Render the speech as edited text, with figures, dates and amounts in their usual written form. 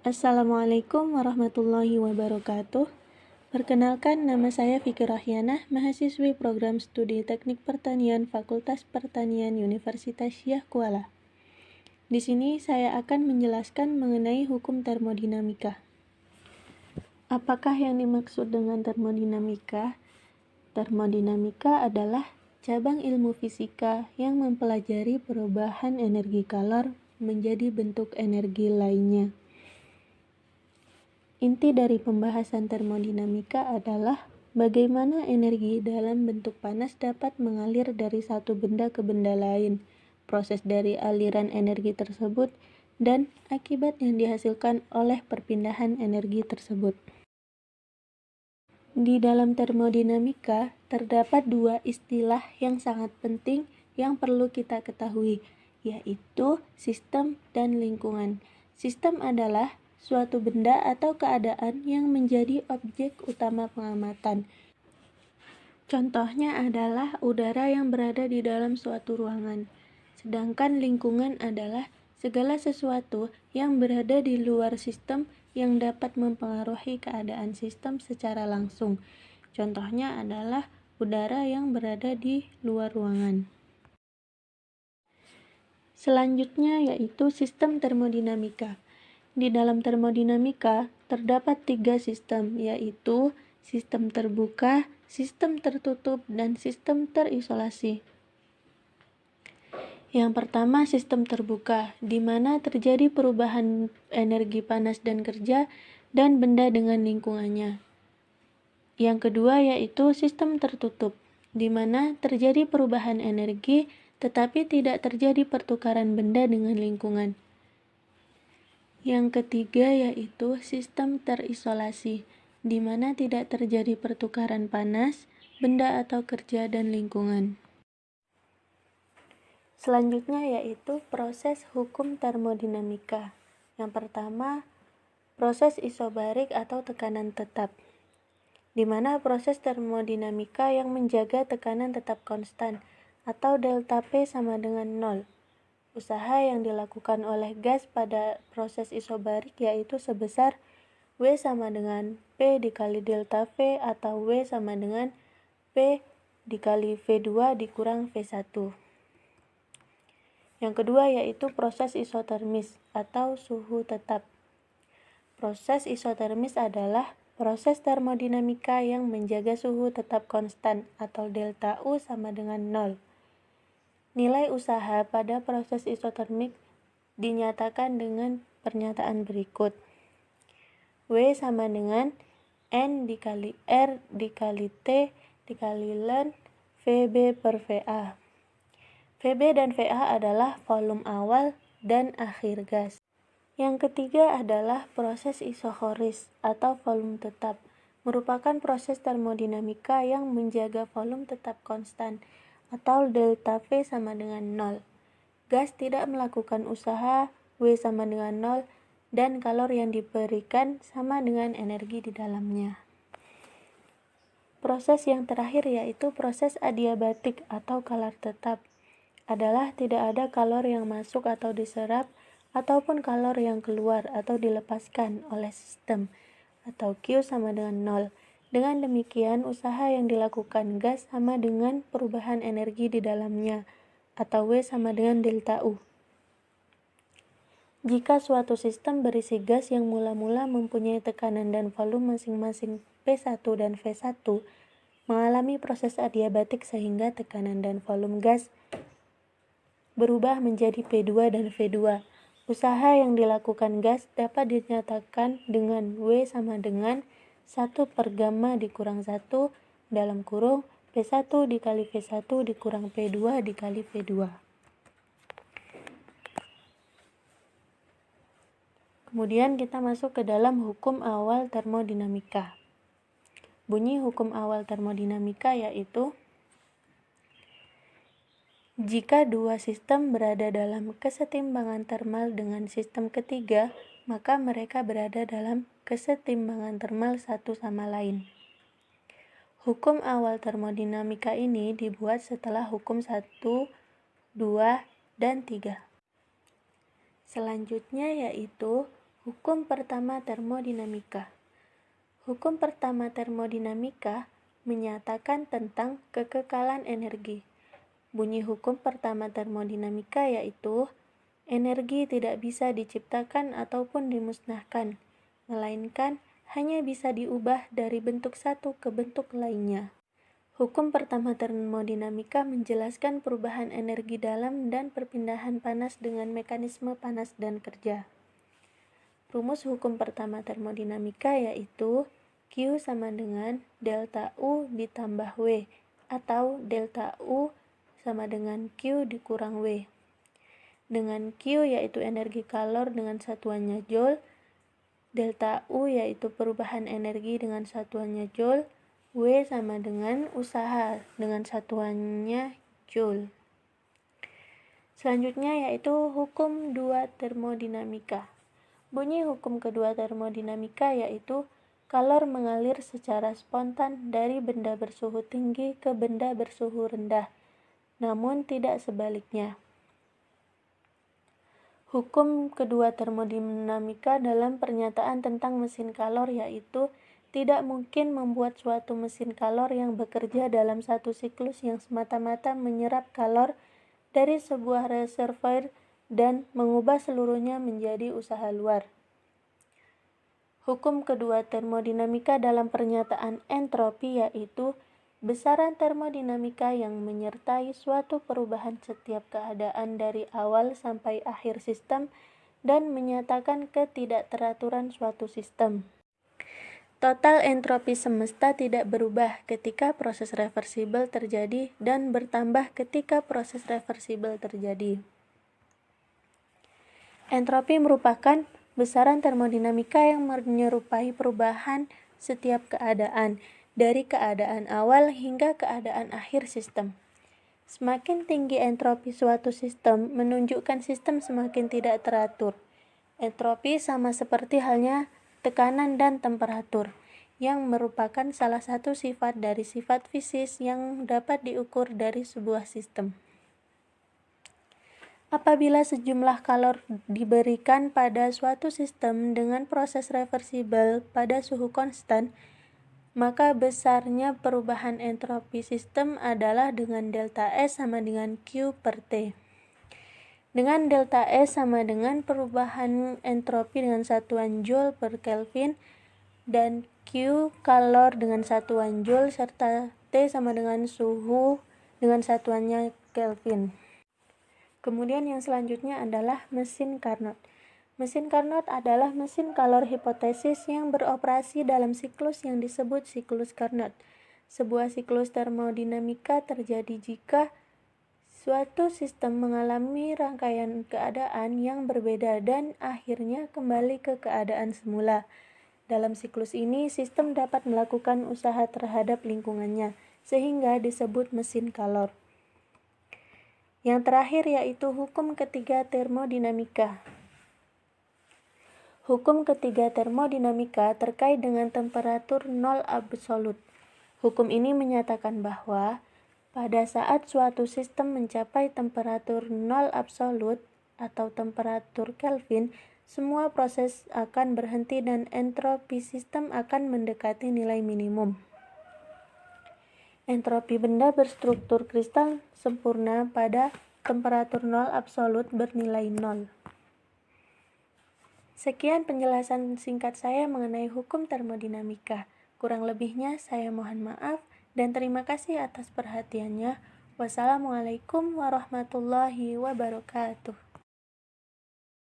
Assalamualaikum warahmatullahi wabarakatuh. Perkenalkan, nama saya Fikri Rahyanah, mahasiswi program studi Teknik Pertanian Fakultas Pertanian Universitas Syekh Kuala. Di sini saya akan menjelaskan mengenai hukum termodinamika. Apakah yang dimaksud dengan termodinamika? Termodinamika adalah cabang ilmu fisika yang mempelajari perubahan energi kalor menjadi bentuk energi lainnya. Inti dari pembahasan termodinamika adalah bagaimana energi dalam bentuk panas dapat mengalir dari satu benda ke benda lain, proses dari aliran energi tersebut, dan akibat yang dihasilkan oleh perpindahan energi tersebut. Di dalam termodinamika, terdapat dua istilah yang sangat penting yang perlu kita ketahui, yaitu sistem dan lingkungan. Sistem adalah suatu benda atau keadaan yang menjadi objek utama pengamatan. Contohnya adalah udara yang berada di dalam suatu ruangan. Sedangkan lingkungan adalah segala sesuatu yang berada di luar sistem yang dapat mempengaruhi keadaan sistem secara langsung. Contohnya adalah udara yang berada di luar ruangan. Selanjutnya yaitu sistem termodinamika. Di dalam termodinamika terdapat 3 sistem, yaitu sistem terbuka, sistem tertutup, dan sistem terisolasi. Yang pertama, sistem terbuka, di mana terjadi perubahan energi panas dan kerja dan benda dengan lingkungannya. Yang kedua yaitu sistem tertutup, di mana terjadi perubahan energi tetapi tidak terjadi pertukaran benda dengan lingkungan. Yang ketiga yaitu sistem terisolasi, di mana tidak terjadi pertukaran panas, benda atau kerja, dan lingkungan. Selanjutnya yaitu proses hukum termodinamika. Yang pertama, proses isobarik atau tekanan tetap, di mana proses termodinamika yang menjaga tekanan tetap konstan atau delta P sama dengan 0. Usaha yang dilakukan oleh gas pada proses isobarik yaitu sebesar W sama dengan P dikali delta V atau W sama dengan P dikali V2 dikurang V1. Yang kedua yaitu proses isotermis atau suhu tetap. Proses isotermis adalah proses termodinamika yang menjaga suhu tetap konstan atau delta U sama dengan 0. Nilai usaha pada proses isotermik dinyatakan dengan pernyataan berikut. W sama dengan N dikali R dikali T dikali ln VB per VA. VB dan VA adalah volume awal dan akhir gas. Yang ketiga adalah proses isochoris atau volume tetap, merupakan proses termodinamika yang menjaga volume tetap konstan atau delta V sama dengan 0. Gas tidak melakukan usaha, W sama dengan 0, dan kalor yang diberikan sama dengan energi di dalamnya. Proses yang terakhir yaitu proses adiabatik atau kalor tetap, adalah tidak ada kalor yang masuk atau diserap, ataupun kalor yang keluar atau dilepaskan oleh sistem, atau Q sama dengan 0. Dengan demikian, usaha yang dilakukan gas sama dengan perubahan energi di dalamnya, atau W sama dengan delta U. Jika suatu sistem berisi gas yang mula-mula mempunyai tekanan dan volume masing-masing P1 dan V1, mengalami proses adiabatik sehingga tekanan dan volume gas berubah menjadi P2 dan V2. Usaha yang dilakukan gas dapat dinyatakan dengan W sama dengan 1 per gamma dikurang 1 dalam kurung P1 dikali V1 dikurang P2 dikali V2. Kemudian kita masuk ke dalam hukum awal termodinamika. Bunyi hukum awal termodinamika yaitu jika dua sistem berada dalam kesetimbangan termal dengan sistem ketiga, maka mereka berada dalam kesetimbangan termal satu sama lain. Hukum awal termodinamika ini dibuat setelah hukum 1, 2, dan 3. Selanjutnya yaitu Hukum pertama termodinamika. Hukum pertama termodinamika menyatakan tentang kekekalan energi. Bunyi hukum pertama termodinamika yaitu energi tidak bisa diciptakan ataupun dimusnahkan, melainkan hanya bisa diubah dari bentuk satu ke bentuk lainnya. Hukum pertama termodinamika menjelaskan perubahan energi dalam dan perpindahan panas dengan mekanisme panas dan kerja. Rumus hukum pertama termodinamika yaitu Q sama dengan delta U ditambah W atau delta U sama dengan Q dikurang W. Dengan Q yaitu energi kalor dengan satuannya Joule, delta U yaitu perubahan energi dengan satuannya Joule, W sama dengan usaha dengan satuannya Joule. Selanjutnya yaitu hukum 2 termodinamika. Bunyi hukum kedua termodinamika yaitu kalor mengalir secara spontan dari benda bersuhu tinggi ke benda bersuhu rendah, namun tidak sebaliknya. Hukum kedua termodinamika dalam pernyataan tentang mesin kalor yaitu tidak mungkin membuat suatu mesin kalor yang bekerja dalam satu siklus yang semata-mata menyerap kalor dari sebuah reservoir dan mengubah seluruhnya menjadi usaha luar. Hukum kedua termodinamika dalam pernyataan entropi yaitu besaran termodinamika yang menyertai suatu perubahan setiap keadaan dari awal sampai akhir sistem dan menyatakan ketidakteraturan suatu sistem. Total entropi semesta tidak berubah ketika proses reversibel terjadi dan bertambah ketika proses reversibel terjadi. Entropi merupakan besaran termodinamika yang menyerupai perubahan setiap keadaan, dari keadaan awal hingga keadaan akhir sistem. Semakin tinggi entropi suatu sistem, menunjukkan sistem semakin tidak teratur. Entropi sama seperti halnya tekanan dan temperatur, yang merupakan salah satu sifat dari sifat fisis yang dapat diukur dari sebuah sistem. Apabila sejumlah kalor diberikan pada suatu sistem dengan proses reversibel pada suhu konstan, maka besarnya perubahan entropi sistem adalah dengan delta S sama dengan Q per T. Dengan delta S sama dengan perubahan entropi dengan satuan Joule per Kelvin dan Q kalor dengan satuan Joule serta T sama dengan suhu dengan satuannya Kelvin. Kemudian yang selanjutnya adalah mesin Carnot. Mesin Carnot adalah mesin kalor hipotesis yang beroperasi dalam siklus yang disebut siklus Carnot. Sebuah siklus termodinamika terjadi jika suatu sistem mengalami rangkaian keadaan yang berbeda dan akhirnya kembali ke keadaan semula. Dalam siklus ini, sistem dapat melakukan usaha terhadap lingkungannya, sehingga disebut mesin kalor. Yang terakhir yaitu hukum ketiga termodinamika. Hukum ketiga termodinamika terkait dengan temperatur nol absolut. Hukum ini menyatakan bahwa pada saat suatu sistem mencapai temperatur nol absolut atau temperatur Kelvin, semua proses akan berhenti dan entropi sistem akan mendekati nilai minimum. Entropi benda berstruktur kristal sempurna pada temperatur nol absolut bernilai nol. Sekian penjelasan singkat saya mengenai hukum termodinamika. Kurang lebihnya saya mohon maaf dan terima kasih atas perhatiannya. Wassalamualaikum warahmatullahi wabarakatuh.